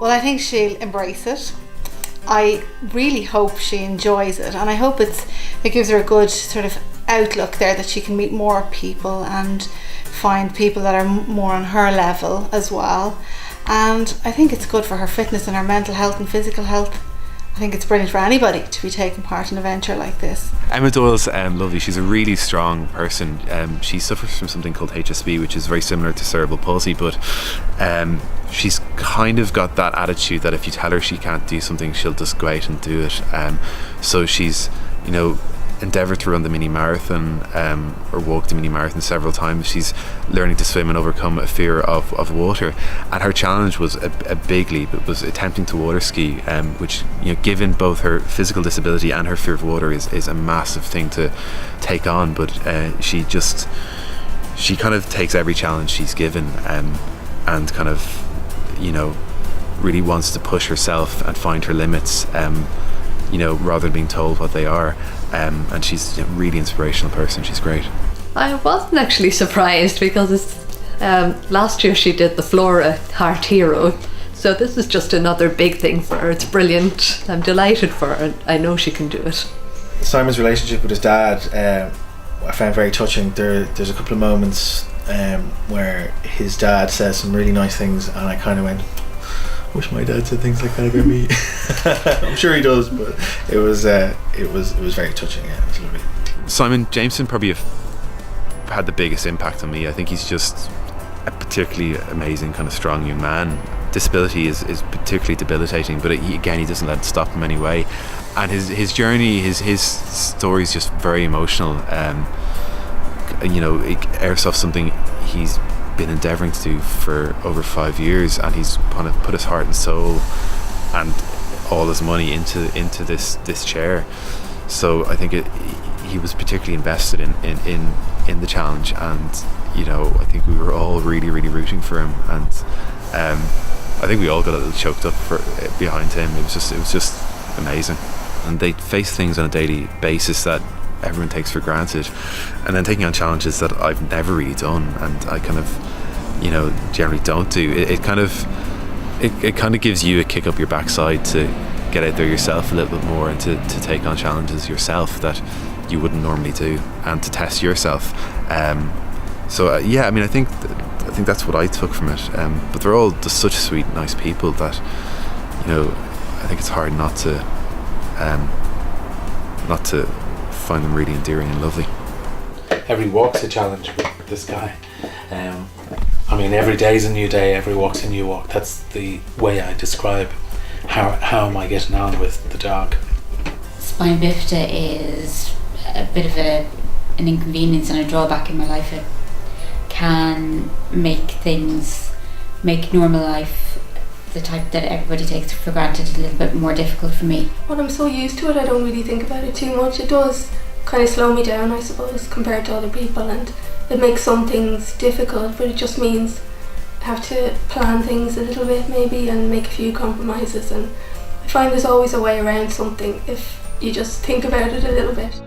Well, I think she'll embrace it. I really hope she enjoys it, and I hope it gives her a good sort of outlook there, that she can meet more people and find people that are more on her level as well. And I think it's good for her fitness and her mental health and physical health. I think it's brilliant for anybody to be taking part in a venture like this. Emma Doyle's lovely. She's a really strong person. She suffers from something called HSP, which is very similar to cerebral palsy, but she's kind of got that attitude that if you tell her she can't do something, she'll just go out and do it. So she's, endeavoured to run the mini marathon or walk the mini marathon several times. She's learning to swim and overcome a fear of water, and her challenge was a big leap. It was attempting to water ski, which, given both her physical disability and her fear of water, is a massive thing to take on. But she kind of takes every challenge she's given, and kind of really wants to push herself and find her limits, rather than being told what they are. And she's a really inspirational person. She's great. I wasn't actually surprised, because last year she did the Flora Heart Hero, so this is just another big thing for her. It's brilliant. I'm delighted for her. I know she can do it. Simon's relationship with his dad, I found very touching. There's a couple of moments where his dad says some really nice things, and I kind of went, I wish my dad said things like that about me. I'm sure he does, but it was very touching. Yeah, it was lovely. Simon Jameson probably had the biggest impact on me. I think he's just a particularly amazing, kind of strong young man. Disability is particularly debilitating, but he doesn't let it stop him anyway. And his journey, his story is just very emotional. Airsoft's something he's been endeavouring to do for over 5 years, and he's kind of put his heart and soul and all his money into this chair. So I think he was particularly invested in the challenge, and I think we were all really, really rooting for him, and I think we all got a little choked up behind him. It was just amazing. And they face things on a daily basis that everyone takes for granted, and then taking on challenges that I've never really done, and I kind of generally don't do. It kind of gives you a kick up your backside to get out there yourself a little bit more, and to take on challenges yourself that you wouldn't normally do, and to test yourself. I think that's what I took from it. But they're all just such sweet, nice people that I think it's hard not to find them really endearing and lovely. Every walk's a challenge with this guy. Every day's a new day, every walk's a new walk. That's the way I describe how am I getting on with the dog. Spina bifida is a bit of an inconvenience and a drawback in my life. It can make normal life, the type that everybody takes for granted, a little bit more difficult for me. When I'm so used to it, I don't really think about it too much. It does kind of slow me down, I suppose, compared to other people, and it makes some things difficult, but it just means I have to plan things a little bit maybe and make a few compromises, and I find there's always a way around something if you just think about it a little bit.